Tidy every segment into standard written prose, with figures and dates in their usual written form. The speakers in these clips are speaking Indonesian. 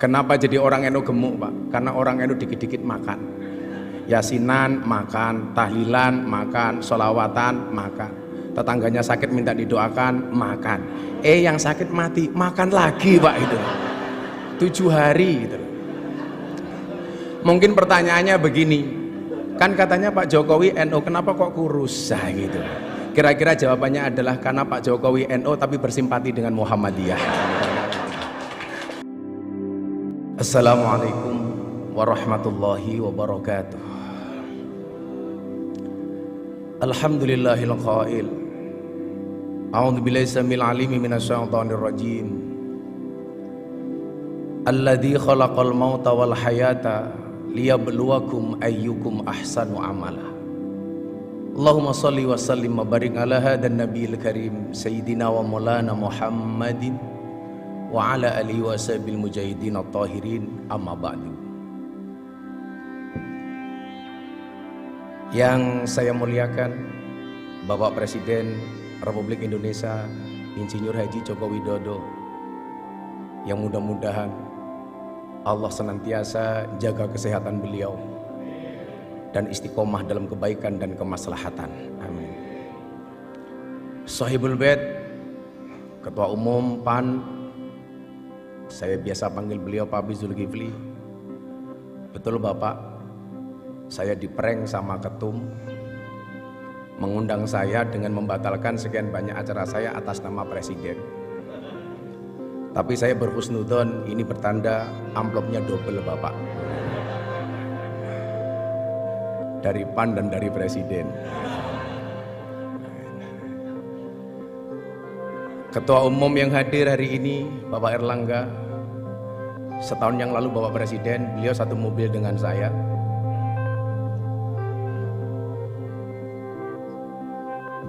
Kenapa jadi orang NU gemuk, Pak? Karena orang NU dikit-dikit makan. Yasinan makan, tahlilan makan, sholawatan makan. Tetangganya sakit minta didoakan makan. Yang sakit mati makan lagi, Pak, itu 7 hari gitu. Mungkin pertanyaannya begini, kan katanya Pak Jokowi NU, kenapa kok kurus gitu. Kira-kira jawabannya adalah karena Pak Jokowi NU tapi bersimpati dengan Muhammadiyah. Assalamualaikum warahmatullahi wabarakatuh. Alhamdulillahil qail. A'udzubillahi samil alimi minasyaitonir rajim. Alladzi khalaqal mauta wal hayata liyabluwakum ayyukum ahsanu amala. Allahumma shalli wa sallim wa barik ala hadan nabiyil karim sayyidina wa maulana Muhammadin wa ala alihi wa sahbihi mujahidin at-tahirin, amma ba'du. Yang saya muliakan Bapak Presiden Republik Indonesia Insinyur Haji Joko Widodo, yang mudah-mudahan Allah senantiasa jaga kesehatan beliau dan istiqomah dalam kebaikan dan kemaslahatan, amin. Sahibul Bait, Ketua Umum PAN, saya biasa panggil beliau Pak Abi Zulkifli. Betul Bapak, saya diprank sama ketum, mengundang saya dengan membatalkan sekian banyak acara saya atas nama Presiden. Tapi saya berhusnudzon, ini bertanda amplopnya double Bapak, dari PAN dan dari Presiden. Ketua Umum yang hadir hari ini Bapak Erlangga, setahun yang lalu Bapak Presiden, beliau satu mobil dengan saya.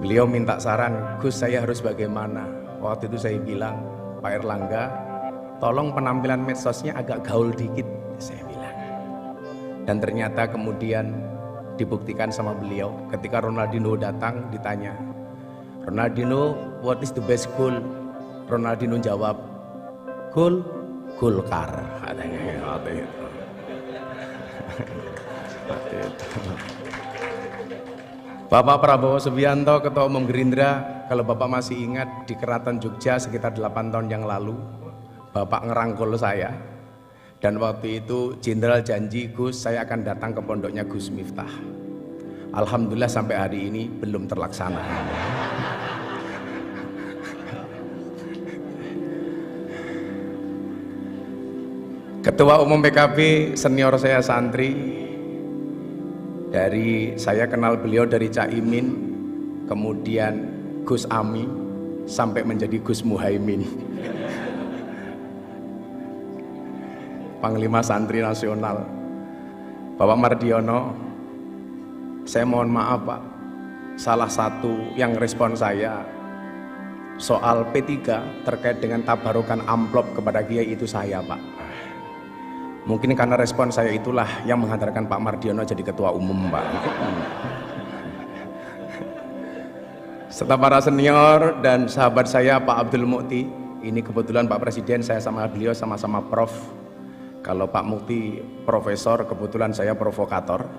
Beliau minta saran, Gus saya harus bagaimana? Waktu itu saya bilang, Pak Erlangga, tolong penampilan medsosnya agak gaul dikit, saya bilang. Dan ternyata kemudian dibuktikan sama beliau. Ketika Ronaldinho datang ditanya, Ronaldinho, what is the best goal? Ronaldinho jawab, goal Golkar, katanya. Waktu itu. Bapak Prabowo Subianto, Ketua Umum Gerindra, kalau Bapak masih ingat di Keraton Jogja sekitar 8 tahun yang lalu, Bapak ngerangkul saya, dan waktu itu Jenderal janji, Gus saya akan datang ke pondoknya Gus Miftah. Alhamdulillah sampai hari ini belum terlaksana. Ketua Umum PKB senior saya santri, dari saya kenal beliau dari Cak Imin, kemudian Gus Ami, sampai menjadi Gus Muhaimin, Panglima Santri Nasional, Bapak Mardiono. Saya mohon maaf Pak, salah satu yang respon saya soal P3 terkait dengan tabarukan amplop kepada Kiai itu saya Pak. Mungkin karena respon saya itulah yang menghantarkan Pak Mardiono jadi ketua umum Pak. Serta para senior dan sahabat saya Pak Abdul Mukti, ini kebetulan Pak Presiden saya sama beliau sama-sama prof. Kalau Pak Mukti profesor, kebetulan saya provokator,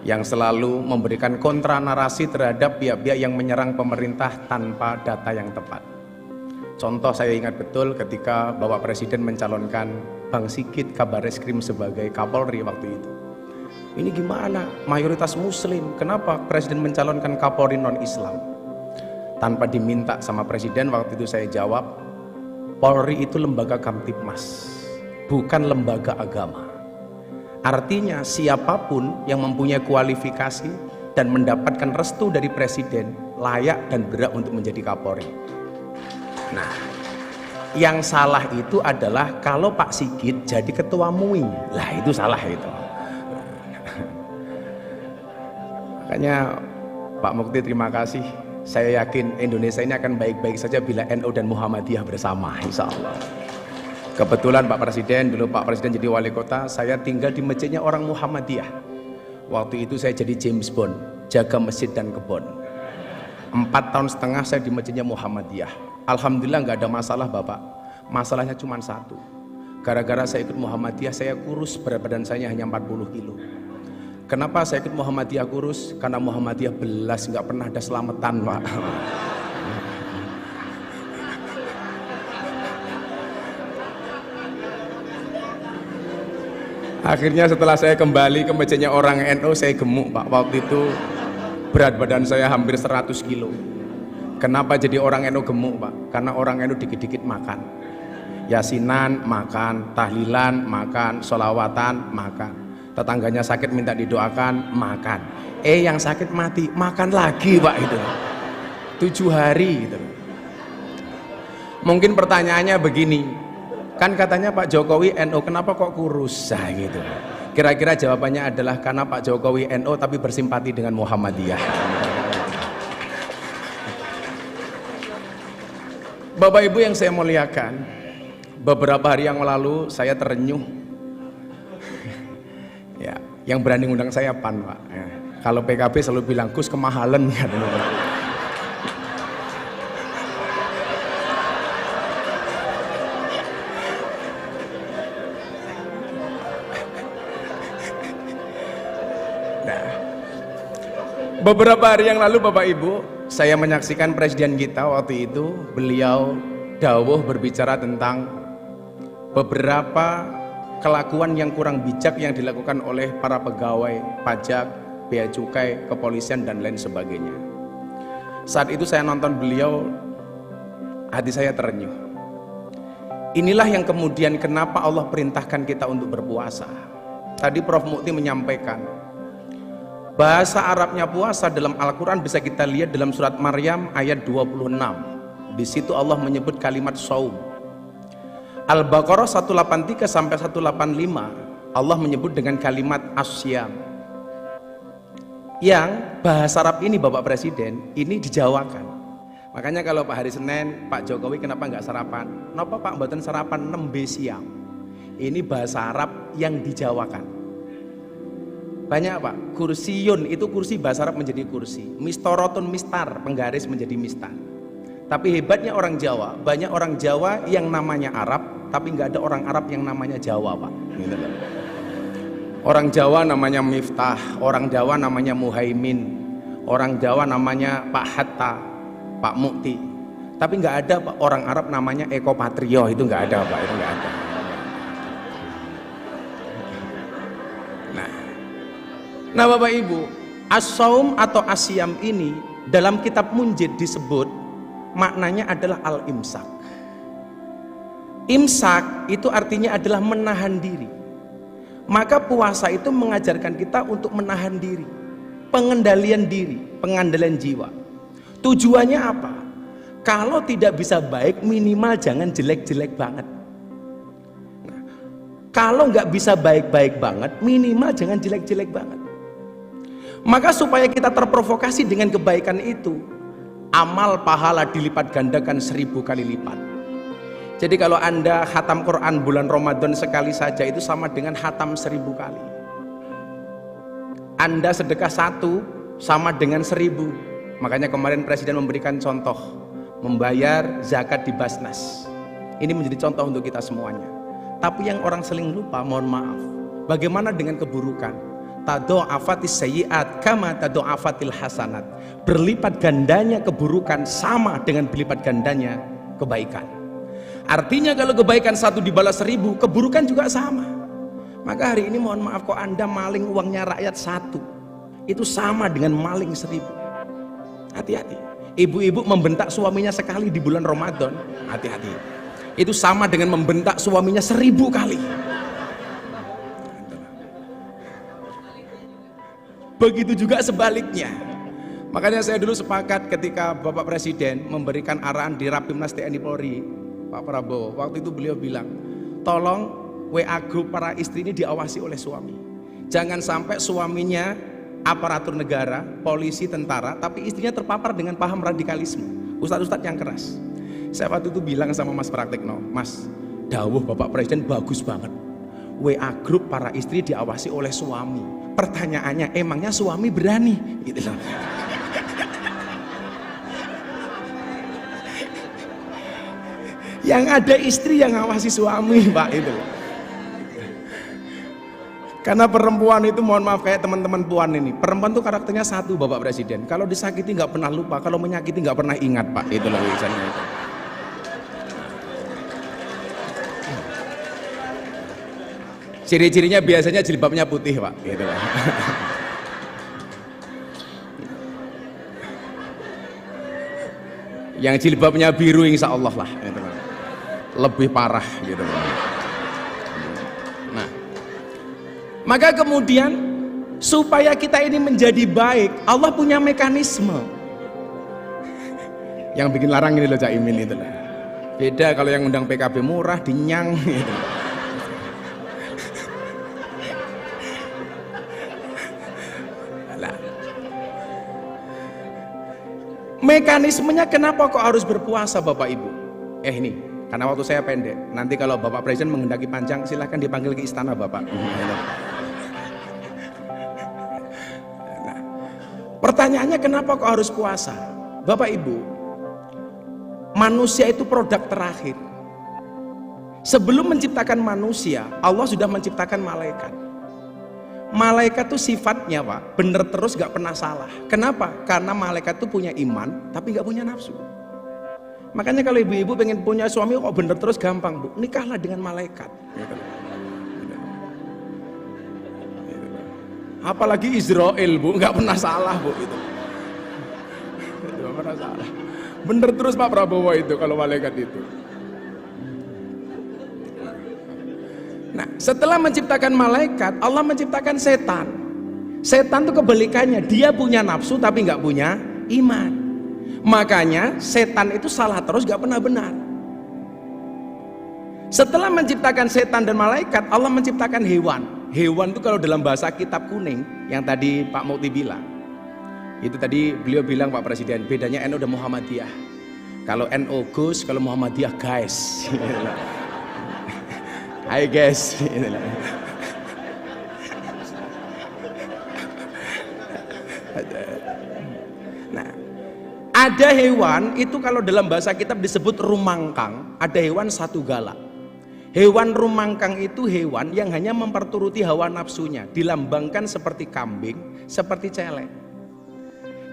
yang selalu memberikan kontra narasi terhadap pihak-pihak yang menyerang pemerintah tanpa data yang tepat. Contoh saya ingat betul ketika Bapak Presiden mencalonkan Bang Sigit Kabareskrim sebagai Kapolri waktu itu. Ini gimana? Mayoritas Muslim, kenapa Presiden mencalonkan Kapolri non-Islam? Tanpa diminta sama Presiden, waktu itu saya jawab, Polri itu lembaga Kamtibmas, bukan lembaga agama. Artinya siapapun yang mempunyai kualifikasi dan mendapatkan restu dari Presiden layak dan berhak untuk menjadi Kapolri. Nah, yang salah itu adalah kalau Pak Sigit jadi ketua MUI, lah itu salah itu. Makanya Pak Mukti terima kasih. Saya yakin Indonesia ini akan baik-baik saja bila NU dan Muhammadiyah bersama, insya Allah. Kebetulan Pak Presiden, dulu Pak Presiden jadi wali kota, saya tinggal di masjidnya orang Muhammadiyah. Waktu itu saya jadi James Bond, jaga masjid dan kebon. 4,5 tahun saya di masjidnya Muhammadiyah. Alhamdulillah nggak ada masalah Bapak. Masalahnya cuma satu. Gara-gara saya ikut Muhammadiyah, saya kurus, berat badan saya hanya 40 kilo. Kenapa saya ikut Muhammadiyah kurus? Karena Muhammadiyah belas, nggak pernah ada selamatan, Pak. Akhirnya setelah saya kembali ke mejanya orang NU, saya gemuk, Pak. Waktu itu berat badan saya hampir 100 kilo. Kenapa jadi orang NU gemuk, Pak? Karena orang NU dikit-dikit makan. Yasinan makan, tahlilan makan, sholawatan makan. Tetangganya sakit minta didoakan, makan. Yang sakit mati, makan lagi, Pak, itu 7 hari gitu. Mungkin pertanyaannya begini, kan katanya Pak Jokowi NU, kenapa kok kurus? Gitu. Kira-kira jawabannya adalah karena Pak Jokowi NU tapi bersimpati dengan Muhammadiyah. Bapak Ibu yang saya muliakan, beberapa hari yang lalu saya terenyuh. Ya, yang berani ngundang saya PAN, Pak. Ya. Kalau PKB selalu bilang Gus kemahalan kan. Nah, beberapa hari yang lalu Bapak Ibu, saya menyaksikan presiden kita waktu itu, beliau dawuh berbicara tentang beberapa kelakuan yang kurang bijak yang dilakukan oleh para pegawai pajak, bea cukai, kepolisian dan lain sebagainya. Saat itu saya nonton beliau, hati saya terenyuh. Inilah yang kemudian kenapa Allah perintahkan kita untuk berpuasa. Tadi Prof Mukti menyampaikan bahasa Arabnya puasa dalam Al-Quran bisa kita lihat dalam surat Maryam ayat 26. Di situ Allah menyebut kalimat saum. Al-Baqarah 183 sampai 185 Allah menyebut dengan kalimat asyam. Yang bahasa Arab ini Bapak Presiden ini dijawakan. Makanya kalau Pak hari Senin Pak Jokowi kenapa nggak sarapan? Kenapa Pak mboten sarapan nembe siam? Ini bahasa Arab yang dijawakan. Banyak Pak, kursiyun itu kursi bahasa Arab menjadi kursi, mistorotun mistar, penggaris menjadi mistar. Tapi hebatnya orang Jawa, banyak orang Jawa yang namanya Arab, tapi nggak ada orang Arab yang namanya Jawa, Pak. Gitu loh. Orang Jawa namanya Miftah, orang Jawa namanya Muhaimin, orang Jawa namanya Pak Hatta, Pak Mukti. Tapi nggak ada Pak, orang Arab namanya Eko Patrio, itu nggak ada, Pak, itu nggak ada. Nah Bapak Ibu, as-saum atau asyam ini dalam kitab Munjid disebut maknanya adalah al-imsak. Imsak itu artinya adalah menahan diri. Maka puasa itu mengajarkan kita untuk menahan diri, pengendalian diri, pengandalian jiwa. Tujuannya apa? Kalau tidak bisa baik, minimal jangan jelek-jelek banget. Nah, kalau nggak bisa baik-baik banget, minimal jangan jelek-jelek banget. Maka supaya kita terprovokasi dengan kebaikan itu, amal pahala dilipat gandakan 1000 kali lipat. Jadi kalau Anda khatam Quran bulan Ramadan sekali saja itu sama dengan khatam 1000 kali. Anda sedekah 1 sama dengan 1000. Makanya kemarin Presiden memberikan contoh membayar zakat di Basnas. Ini menjadi contoh untuk kita semuanya. Tapi yang orang seling lupa, mohon maaf, bagaimana dengan keburukan? Tado'afatis sayyi'at kama tado'afatil hasanat. Berlipat gandanya keburukan sama dengan berlipat gandanya kebaikan. Artinya kalau kebaikan 1 dibalas 1000, keburukan juga sama. Maka hari ini mohon maaf, kok Anda maling uangnya rakyat 1, itu sama dengan maling 1000. Hati-hati. Ibu-ibu membentak suaminya sekali di bulan Ramadan, hati-hati. Itu sama dengan membentak suaminya 1000 kali. Begitu juga sebaliknya. Makanya saya dulu sepakat ketika Bapak Presiden memberikan arahan di Rapimnas TNI Polri, Pak Prabowo, waktu itu beliau bilang, tolong WA grup para istri ini diawasi oleh suami. Jangan sampai suaminya aparatur negara, polisi, tentara, tapi istrinya terpapar dengan paham radikalisme, ustadz-ustadz yang keras. Saya waktu itu bilang sama Mas Praktekno, Mas, dawuh Bapak Presiden bagus banget. WA grup para istri diawasi oleh suami. Pertanyaannya, emangnya suami berani? Gitu loh. Yang ada istri yang ngawasi suami, Pak, itu. Karena perempuan itu, mohon maaf, kayak teman-teman puan ini, perempuan tuh karakternya satu, Bapak Presiden. Kalau disakiti nggak pernah lupa, kalau menyakiti nggak pernah ingat, Pak. Itulah tulisannya itu. Ciri-cirinya biasanya jilbabnya putih, Pak. Gitu lah. Yang jilbabnya biru, insya Allah lah. Gitu lah. Lebih parah, gitu lah. Nah, maka kemudian supaya kita ini menjadi baik, Allah punya mekanisme. Yang bikin larang ini loh Cak Imin itu lah. Beda kalau yang undang PKB murah, dinyang gitu. Nah, mekanismenya kenapa kok harus berpuasa Bapak Ibu? Ini, karena waktu saya pendek. Nanti kalau Bapak Presiden menghendaki panjang, silahkan dipanggil ke istana Bapak. Nah, pertanyaannya kenapa kok harus puasa? Bapak Ibu, manusia itu produk terakhir. Sebelum menciptakan manusia, Allah sudah menciptakan malaikat. Malaikat itu sifatnya, Pak, bener terus gak pernah salah. Kenapa? Karena malaikat itu punya iman tapi gak punya nafsu. Makanya kalau ibu-ibu pengen punya suami kok bener terus, gampang, Bu, nikahlah dengan malaikat. Apalagi Israel, Bu, gak pernah salah, Bu, itu. Gak pernah salah. Bener terus Pak Prabowo itu kalau malaikat itu. Nah, setelah menciptakan malaikat, Allah menciptakan setan. Setan itu kebalikannya, dia punya nafsu tapi nggak punya iman. Makanya setan itu salah terus, nggak pernah benar. Setelah menciptakan setan dan malaikat, Allah menciptakan hewan. Hewan itu kalau dalam bahasa kitab kuning yang tadi Pak Mukti bilang, itu tadi beliau bilang Pak Presiden, bedanya NU dan Muhammadiyah. Kalau NU Gus, kalau Muhammadiyah guys. Hai guys. Nah, ada hewan itu kalau dalam bahasa kitab disebut rumangkang. Ada hewan satu galak. Hewan rumangkang itu hewan yang hanya memperturuti hawa nafsunya, dilambangkan seperti kambing, seperti celeng.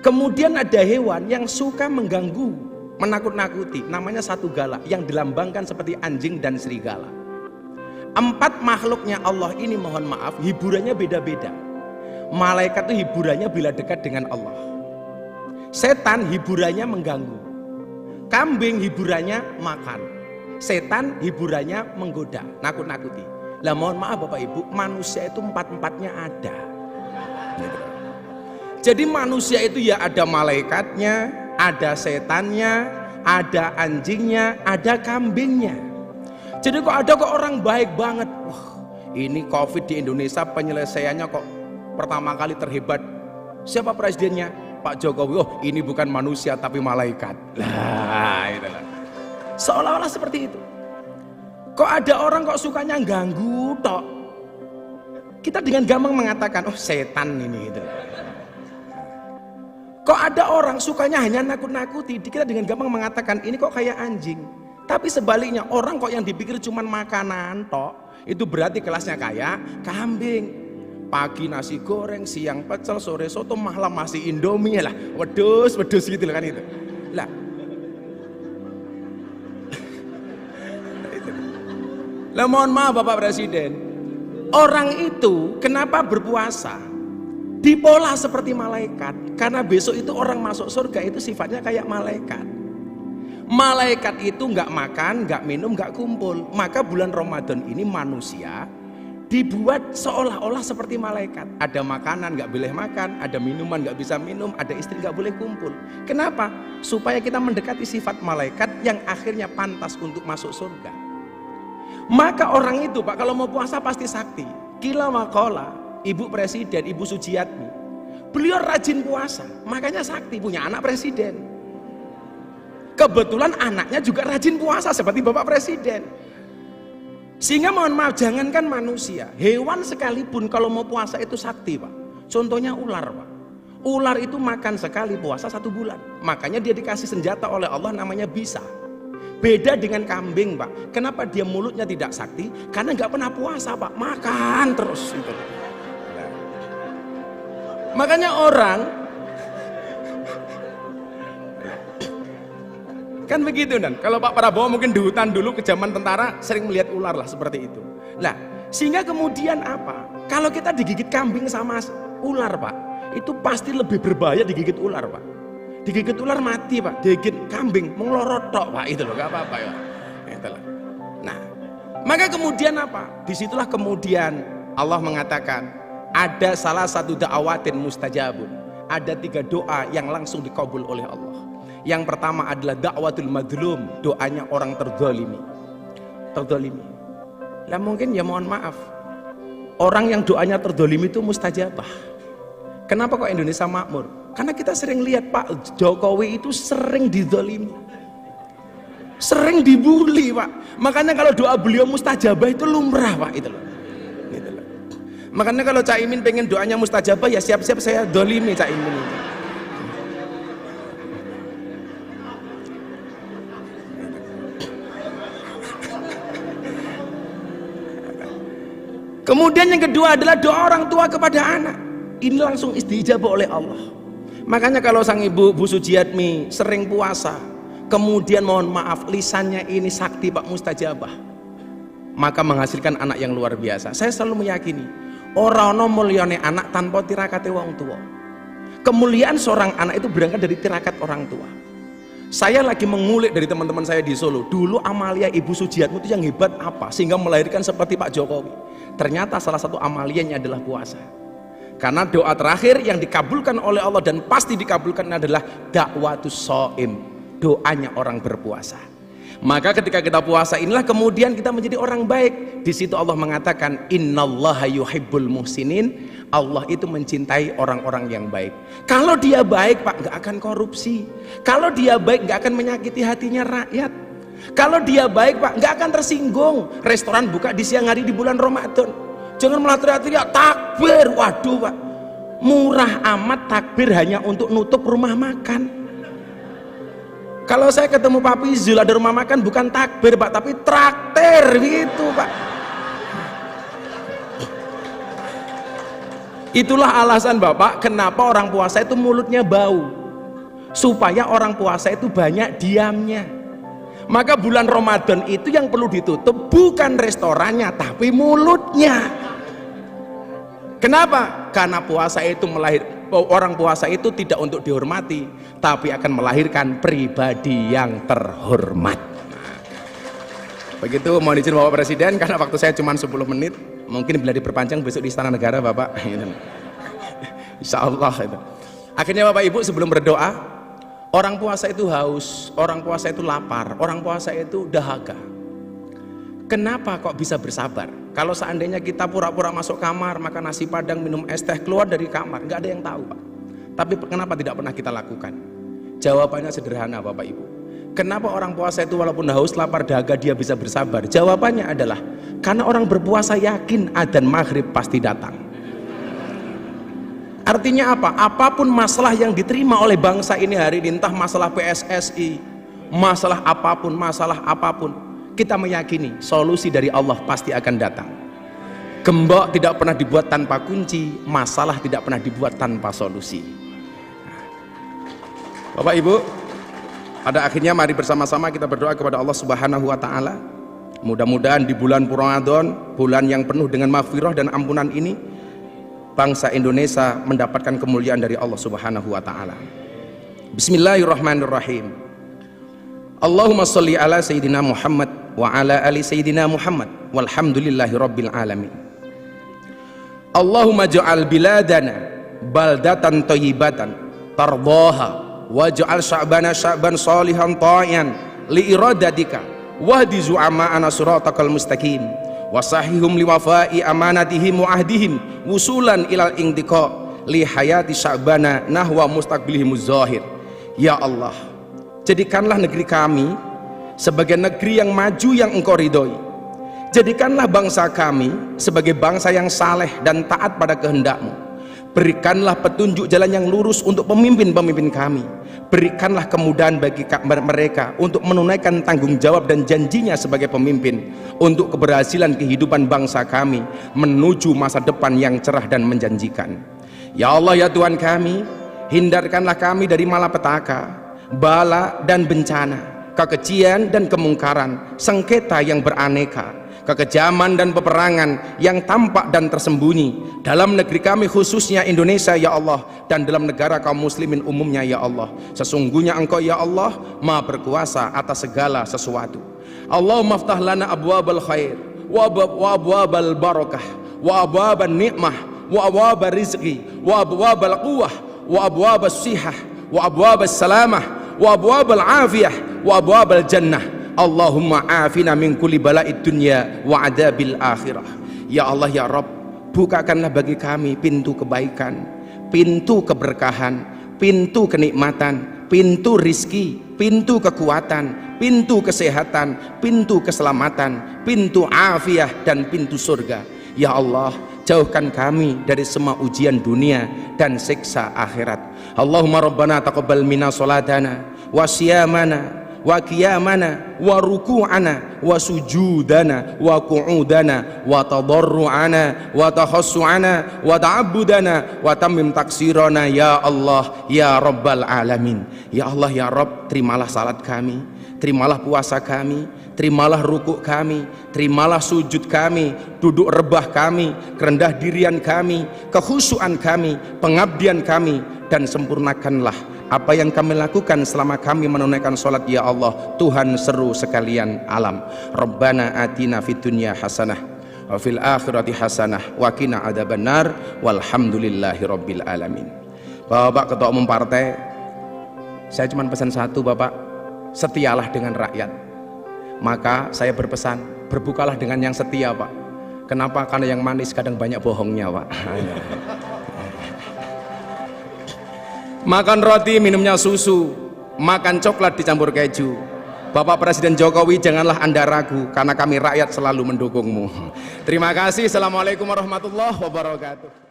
Kemudian ada hewan yang suka mengganggu, menakut-nakuti, namanya satu galak, yang dilambangkan seperti anjing dan serigala. Empat makhluknya Allah ini, mohon maaf, hiburannya beda-beda. Malaikat itu hiburannya bila dekat dengan Allah. Setan hiburannya mengganggu. Kambing hiburannya makan. Setan hiburannya menggoda, nakut-nakuti. Lah mohon maaf Bapak Ibu, manusia itu empat-empatnya ada. Jadi manusia itu ya ada malaikatnya, ada setannya, ada anjingnya, ada kambingnya. Jadi kok ada kok orang baik banget. Wah, ini COVID di Indonesia penyelesaiannya kok pertama kali terhebat. Siapa presidennya? Pak Jokowi. Oh, ini bukan manusia tapi malaikat. Lah, itulah. Seolah-olah seperti itu. Kok ada orang kok sukanya ganggu tok. Kita dengan gampang mengatakan, oh setan ini gitu. Kok ada orang sukanya hanya nakut-nakuti, kita dengan gampang mengatakan ini kok kayak anjing. Tapi sebaliknya, orang kok yang dipikir cuman makanan tok, itu berarti kelasnya kayak kambing. Pagi nasi goreng, siang pecel, sore soto, malam masih Indomie lah. Wedus gitu kan itu. Lah. Lah mohon maaf Bapak Presiden. Orang itu kenapa berpuasa? Dipola seperti malaikat. Karena besok itu orang masuk surga itu sifatnya kayak malaikat. Malaikat itu nggak makan, nggak minum, nggak kumpul. Maka bulan Ramadan ini manusia dibuat seolah-olah seperti malaikat. Ada makanan nggak boleh makan, ada minuman nggak bisa minum, ada istri nggak boleh kumpul. Kenapa? Supaya kita mendekati sifat malaikat yang akhirnya pantas untuk masuk surga. Maka orang itu Pak kalau mau puasa pasti sakti. Kila wakola, Ibu Presiden, Ibu Sujiatmi, beliau rajin puasa, makanya sakti, punya anak presiden. Kebetulan anaknya juga rajin puasa seperti Bapak Presiden. Sehingga mohon maaf, jangankan manusia, hewan sekalipun kalau mau puasa itu sakti Pak. Contohnya ular Pak. Ular itu makan sekali puasa 1 bulan. Makanya dia dikasih senjata oleh Allah namanya bisa. Beda dengan kambing, Pak. Kenapa dia mulutnya tidak sakti? Karena nggak pernah puasa, Pak. Makan terus gitu. Nah. Makanya orang kan begitu, dan kalau Pak Prabowo mungkin di hutan dulu ke zaman tentara sering melihat ular lah seperti itu. Nah, sehingga kemudian apa? Kalau kita digigit kambing sama ular, Pak, itu pasti lebih berbahaya digigit ular, Pak. Digigit ular mati, Pak. Digigit kambing menglorot tok, Pak, itu loh, gak apa-apa ya. Itulah. Nah, maka kemudian apa? Disitulah kemudian Allah mengatakan ada salah satu da'awatin mustajabun. Ada 3 doa yang langsung dikabul oleh Allah. Yang pertama adalah da'watul madlum, doanya orang terzalimi. Terzalimi. Lah mungkin ya mohon maaf, orang yang doanya terzalimi itu mustajabah. Kenapa kok Indonesia makmur? Karena kita sering lihat Pak Jokowi itu sering dizalimi, sering dibully, Pak. Makanya kalau doa beliau mustajabah itu lumrah, Pak, itu loh. Gitu loh. Makanya kalau Cak Imin pengen doanya mustajabah, ya siap-siap saya zalimi Cak Imin itu. Kemudian yang kedua adalah doa orang tua kepada anak. Ini langsung istijabah oleh Allah. Makanya kalau sang ibu Bu Sujiatmi sering puasa, kemudian mohon maaf lisannya ini sakti, Pak, mustajabah, maka menghasilkan anak yang luar biasa. Saya selalu meyakini ora ono mulyane anak tanpa tirakate wong tua. Kemuliaan seorang anak itu berangkat dari tirakat orang tua. Saya lagi mengulik dari teman-teman saya di Solo. Dulu amalia Ibu Sujiatmi itu yang hebat apa sehingga melahirkan seperti Pak Jokowi? Ternyata salah satu amalianya adalah puasa. Karena doa terakhir yang dikabulkan oleh Allah dan pasti dikabulkan adalah da'watus shaim, doanya orang berpuasa. Maka ketika kita puasa inilah kemudian kita menjadi orang baik. Di situ Allah mengatakan innallaha yuhibbul muhsinin. Allah itu mencintai orang-orang yang baik. Kalau dia baik, Pak, nggak akan korupsi. Kalau dia baik nggak akan menyakiti hatinya rakyat. Kalau dia baik, Pak, nggak akan tersinggung. Restoran buka di siang hari di bulan Ramadan, jangan malah teriak-teriak takbir. Waduh, Pak, murah amat takbir hanya untuk nutup rumah makan. Kalau saya ketemu Pak Pizul ada rumah makan bukan takbir, Pak, tapi traktir gitu, Pak. Itulah alasan Bapak kenapa orang puasa itu mulutnya bau, supaya orang puasa itu banyak diamnya. Maka bulan Ramadan itu yang perlu ditutup bukan restorannya tapi mulutnya. Kenapa? Karena puasa itu orang puasa itu tidak untuk dihormati tapi akan melahirkan pribadi yang terhormat. Nah, begitu mohon izin Bapak Presiden karena waktu saya cuma 10 menit, mungkin bila diperpanjang besok di Istana Negara Bapak. Insya Allah itu. Akhirnya Bapak Ibu sebelum berdoa, orang puasa itu haus, orang puasa itu lapar, orang puasa itu dahaga. Kenapa kok bisa bersabar? Kalau seandainya kita pura-pura masuk kamar, makan nasi padang, minum es teh, keluar dari kamar, nggak ada yang tahu, Pak. Tapi kenapa tidak pernah kita lakukan? Jawabannya sederhana, Bapak Ibu. Kenapa orang puasa itu walaupun haus, lapar, dahaga, dia bisa bersabar? Jawabannya adalah karena orang berpuasa yakin adzan maghrib pasti datang. Artinya apa? Apapun masalah yang diterima oleh bangsa ini hari ini, entah masalah PSSI, masalah apapun, kita meyakini solusi dari Allah pasti akan datang. Gembok tidak pernah dibuat tanpa kunci, masalah tidak pernah dibuat tanpa solusi. Bapak Ibu, pada akhirnya mari bersama-sama kita berdoa kepada Allah Subhanahu wa taala. Mudah-mudahan di bulan Ramadan, bulan yang penuh dengan maghfirah dan ampunan ini, bangsa Indonesia mendapatkan kemuliaan dari Allah Subhanahu wa taala. Bismillahirrahmanirrahim. Allahumma sholli ala sayyidina Muhammad wa ala ali sayyidina Muhammad walhamdulillahi rabbil alamin. Allahumma ja'al biladana baldatan thayyibatan tardaha waj'al sya'bana sya'ban shalihan ta'ian li iradatika wahdi zu'ama'ana siratakal mustaqim wasahihum liwafai amanatihim wa ahdihim wusulan ilal intiqa li hayati sya'bana nahwa mustaqbilihimuz zahir. Ya Allah, jadikanlah negeri kami sebagai negeri yang maju yang Engkau ridhoi. Jadikanlah bangsa kami sebagai bangsa yang saleh dan taat pada kehendak-Mu. Berikanlah petunjuk jalan yang lurus untuk pemimpin-pemimpin kami. Berikanlah kemudahan bagi mereka untuk menunaikan tanggung jawab dan janjinya sebagai pemimpin untuk keberhasilan kehidupan bangsa kami menuju masa depan yang cerah dan menjanjikan. Ya Allah, ya Tuhan kami, hindarkanlah kami dari malapetaka, bala dan bencana, kekejian dan kemungkaran, sengketa yang beraneka, kekejaman dan peperangan yang tampak dan tersembunyi dalam negeri kami khususnya Indonesia ya Allah, dan dalam negara kaum muslimin umumnya ya Allah. Sesungguhnya Engkau ya Allah Maha berkuasa atas segala sesuatu. Allahumma aftah lana abwabal khair wa abwabal barakah wa abwabal ni'mah wa abwabal rizqi wa abwabal quwwah wa abwabal sihah wa abwabal salamah wa abwabal afiyah wa abwabal jannah. Allahumma afina min kulli bala'id dunya wa adabil akhirah. Ya Allah ya Rabb, bukakanlah bagi kami pintu kebaikan, pintu keberkahan, pintu kenikmatan, pintu rizki, pintu kekuatan, pintu kesehatan, pintu keselamatan, pintu afiah dan pintu surga. Ya Allah, jauhkan kami dari semua ujian dunia dan siksa akhirat. Allahumma rabbana taqabbal minna salatana wa siyamana wa qiyamana wa ruku'ana wa sujudana wa qu'udana wa tadarru'ana wa tahassu'ana wa ta'abbudana wa tammim taksirana ya Allah ya Rabbal Alamin. Ya Allah ya Rabb, terimalah salat kami, terimalah puasa kami, terimalah rukuk kami, terimalah sujud kami, duduk rebah kami, kerendah dirian kami, kekhusyuan kami, pengabdian kami, dan sempurnakanlah apa yang kami lakukan selama kami menunaikan sholat ya Allah, Tuhan seru sekalian alam. Rabbana atina fid dunya hasanah wa fil akhirati hasanah wa qina adzabannar walhamdulillahi rabbil alamin. Bapak Ketua Umum Partai, saya cuma pesan satu Bapak, setialah dengan rakyat. Maka saya berpesan, berbukalah dengan yang setia Pak. Kenapa? Karena yang manis kadang banyak bohongnya Pak. Makan roti, minumnya susu, makan coklat dicampur keju. Bapak Presiden Jokowi, janganlah Anda ragu, karena kami rakyat selalu mendukungmu. Terima kasih. Assalamualaikum warahmatullahi wabarakatuh.